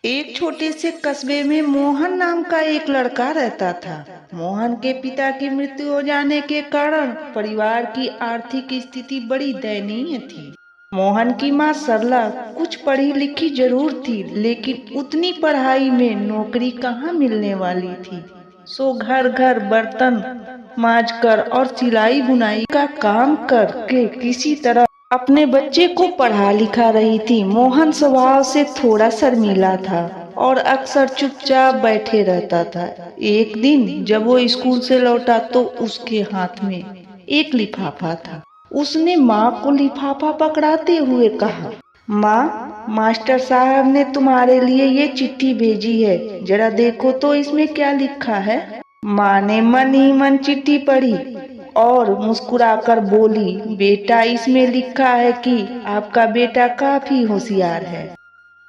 एक छोटे से कस्बे में मोहन नाम का एक लड़का रहता था। मोहन के पिता की मृत्यु हो जाने के कारण परिवार की आर्थिक स्थिति बड़ी दयनीय थी। मोहन की मां सरला कुछ पढ़ी लिखी जरूर थी, लेकिन उतनी पढ़ाई में नौकरी कहाँ मिलने वाली थी। सो घर घर बर्तन मांजकर और सिलाई बुनाई का काम करके किसी तरह अपने बच्चे को पढ़ा लिखा रही थी। मोहन स्वभाव से थोड़ा शर्मीला था और अक्सर चुपचाप बैठे रहता था। एक दिन जब वो स्कूल से लौटा तो उसके हाथ में एक लिफाफा था। उसने माँ को लिफाफा पकड़ाते हुए कहा, माँ, मास्टर साहब ने तुम्हारे लिए ये चिट्ठी भेजी है, जरा देखो तो इसमें क्या लिखा है। माँ ने मन ही मन चिट्ठी पढ़ी और मुस्कुराकर बोली, बेटा, इसमें लिखा है कि आपका बेटा काफी होशियार है।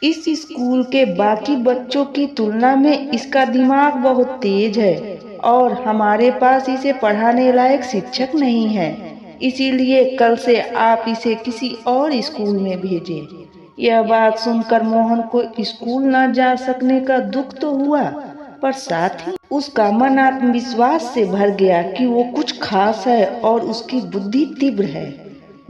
इस स्कूल के बाकी बच्चों की तुलना में इसका दिमाग बहुत तेज है और हमारे पास इसे पढ़ाने लायक शिक्षक नहीं है, इसीलिए कल से आप इसे किसी और स्कूल में भेजें। यह बात सुनकर मोहन को स्कूल न जा सकने का दुख तो हुआ, पर साथ ही उसका मन आत्मविश्वास से भर गया कि वो कुछ खास है और उसकी बुद्धि तीव्र है।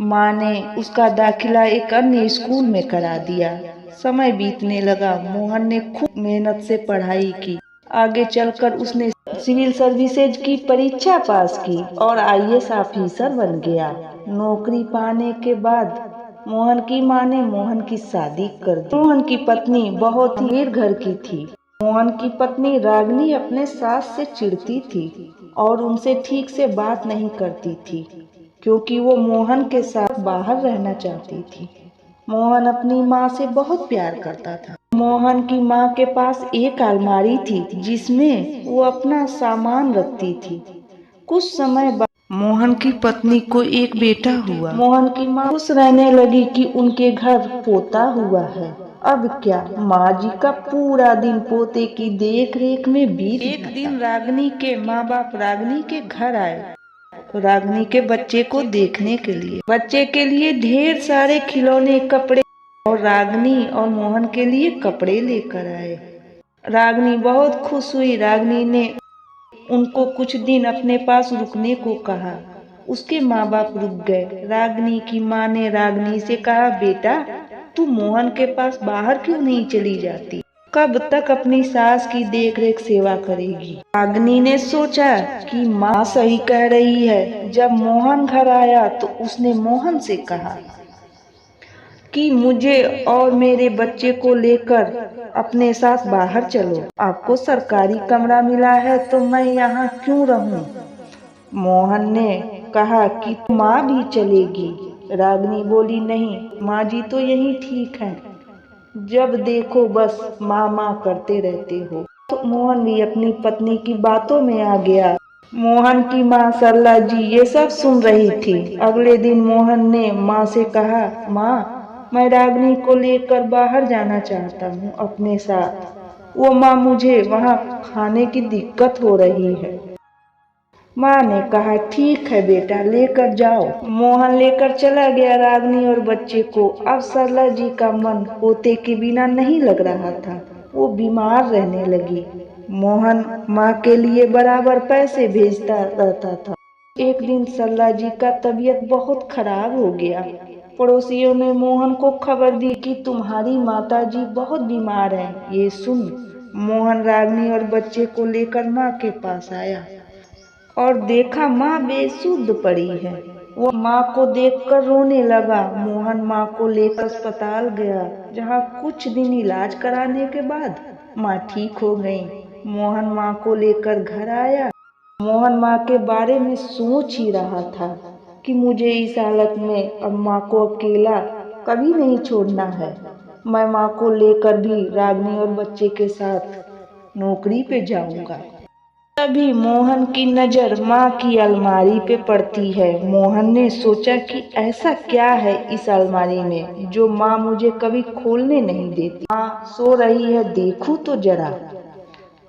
माँ ने उसका दाखिला एक अन्य स्कूल में करा दिया। समय बीतने लगा। मोहन ने खूब मेहनत से पढ़ाई की। आगे चलकर उसने सिविल सर्विसेज की परीक्षा पास की और आईएएस ऑफिसर बन गया। नौकरी पाने के बाद मोहन की माँ ने मोहन की शादी कर दी। मोहन की पत्नी बहुत ही अमीर घर की थी। मोहन की पत्नी रागिनी अपने सास से चिढ़ती थी और उनसे ठीक से बात नहीं करती थी, क्योंकि वो मोहन के साथ बाहर रहना चाहती थी। मोहन अपनी माँ से बहुत प्यार करता था। मोहन की माँ के पास एक अलमारी थी जिसमें वो अपना सामान रखती थी। कुछ समय बाद मोहन की पत्नी को एक बेटा हुआ। मोहन की माँ खुश रहने लगी कि उनके घर पोता हुआ है। अब क्या, माँ जी का पूरा दिन पोते की देख रेख में बीत जाता। एक दिन रागिनी के माँ बाप रागिनी के घर आए, रागिनी के बच्चे को देखने के लिए। बच्चे के लिए ढेर सारे खिलौने, कपड़े और रागिनी और मोहन के लिए कपड़े लेकर आए। रागिनी बहुत खुश हुई। रागिनी ने उनको कुछ दिन अपने पास रुकने को कहा। उसके माँ बाप रुक गए। रागिनी की माँ ने रागिनी से कहा, बेटा, तू मोहन के पास बाहर क्यों नहीं चली जाती? कब तक अपनी सास की देख रेख सेवा करेगी? रागिनी ने सोचा कि माँ सही कह रही है। जब मोहन घर आया तो उसने मोहन से कहा कि मुझे और मेरे बच्चे को लेकर अपने साथ बाहर चलो। आपको सरकारी कमरा मिला है तो मैं यहाँ क्यों रहूं? मोहन ने कहा कि माँ भी चलेगी। रागिनी बोली, नहीं, माँ जी तो यही ठीक है, जब देखो बस माँ माँ करते रहते हो। तो मोहन भी अपनी पत्नी की बातों में आ गया। मोहन की माँ सरला जी ये सब सुन रही थी। अगले दिन मोहन ने माँ से कहा, माँ, मैं रागिनी को लेकर बाहर जाना चाहता हूँ अपने साथ। वो माँ, मुझे वहाँ खाने की दिक्कत हो रही है। माँ ने कहा, ठीक है बेटा, लेकर जाओ। मोहन लेकर चला गया रागिनी और बच्चे को। अब सरला जी का मन पोते के बिना नहीं लग रहा था। वो बीमार रहने लगी। मोहन माँ के लिए बराबर पैसे भेजता रहता था। एक दिन सरला जी का तबीयत बहुत खराब हो गया। पड़ोसियों ने मोहन को खबर दी कि तुम्हारी माताजी बहुत बीमार हैं। ये सुन मोहन रागिनी और बच्चे को लेकर माँ के पास आया और देखा माँ बेसुध पड़ी है। वो माँ को देखकर रोने लगा। मोहन माँ को लेकर अस्पताल गया, जहाँ कुछ दिन इलाज कराने के बाद माँ ठीक हो गई। मोहन माँ को लेकर घर आया। मोहन माँ के बारे में सोच ही रहा था कि मुझे इस हालत में अब माँ को अकेला कभी नहीं छोड़ना है। मैं माँ को लेकर भी रागिनी और बच्चे के साथ नौकरी पे जाऊंगा। तभी मोहन की नजर माँ की अलमारी पे पड़ती है। मोहन ने सोचा कि ऐसा क्या है इस अलमारी में जो माँ मुझे कभी खोलने नहीं देती। माँ सो रही है, देखूं तो जरा।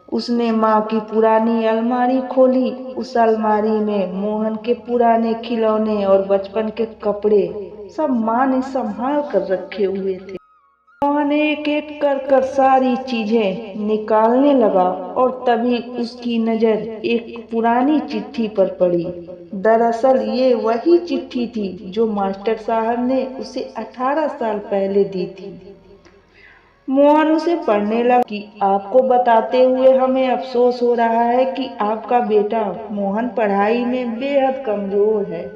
उसने माँ की पुरानी अलमारी खोली। उस अलमारी में मोहन के पुराने खिलौने और बचपन के कपड़े सब माँ ने संभाल कर रखे हुए थे। मोहन एक एक कर सारी चीजें निकालने लगा और तभी उसकी नजर एक पुरानी चिट्ठी पर पड़ी। दरअसल ये वही चिट्ठी थी जो मास्टर साहब ने उसे 18 साल पहले दी थी। मोहन उसे पढ़ने लगा कि आपको बताते हुए हमें अफसोस हो रहा है कि आपका बेटा मोहन पढ़ाई में बेहद कमजोर है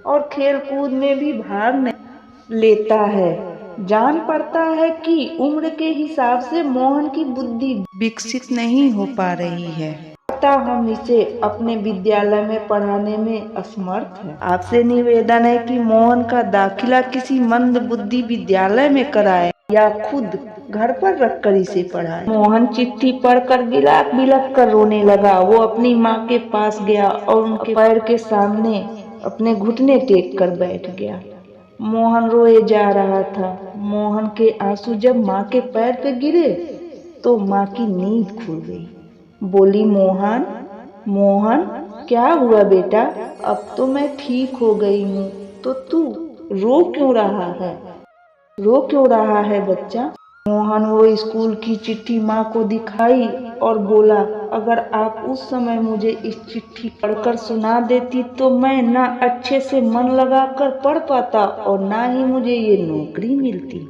और खेलकूद में भी भाग नहीं लेता है। जान पड़ता है कि उम्र के हिसाब से मोहन की बुद्धि विकसित नहीं हो पा रही है, अतः हम इसे अपने विद्यालय में पढ़ाने में असमर्थ हैं। आपसे निवेदन है कि मोहन का दाखिला किसी मंद बुद्धि विद्यालय में कराए या खुद घर पर रखकर इसे पढ़ाए। मोहन चिट्ठी पढ़कर बिलख बिलख कर रोने लगा। वो अपनी माँ के पास गया और उनके पैर के सामने अपने घुटने टेक कर बैठ गया। मोहन रोए जा रहा था। मोहन के आंसू जब माँ के पैर पे गिरे तो माँ की नींद खुल गई। बोली, मोहन मोहन क्या हुआ बेटा? अब तो मैं ठीक हो गई हूँ, तो तू रो क्यों रहा है? रो क्यों रहा है बच्चा? मोहन वो स्कूल की चिट्ठी माँ को दिखाई और बोला, अगर आप उस समय मुझे इस चिट्ठी पढ़कर सुना देती तो मैं ना अच्छे से मन लगाकर पढ़ पाता और ना ही मुझे ये नौकरी मिलती।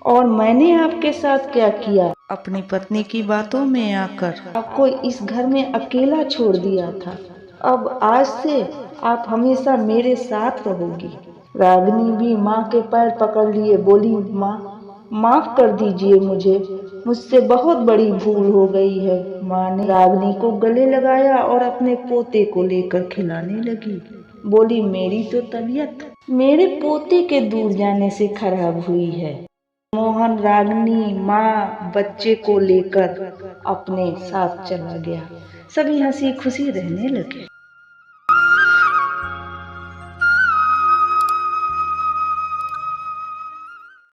और मैंने आपके साथ क्या किया? अपनी पत्नी की बातों में आकर आपको इस घर में अकेला छोड़ दिया था। अब आज से आप हमेशा मेरे साथ रहोगी। रागिनी भी माँ के पैर पकड़ लिए बोली, माँ माफ कर दीजिए मुझसे बहुत बड़ी भूल हो गई है। माँ ने रागिनी को गले लगाया और अपने पोते को लेकर खिलाने लगी। बोली, मेरी तो तबीयत मेरे पोते के दूर जाने से खराब हुई है। मोहन रागिनी, माँ, बच्चे को लेकर अपने साथ चला गया। सभी हंसी खुशी रहने लगे।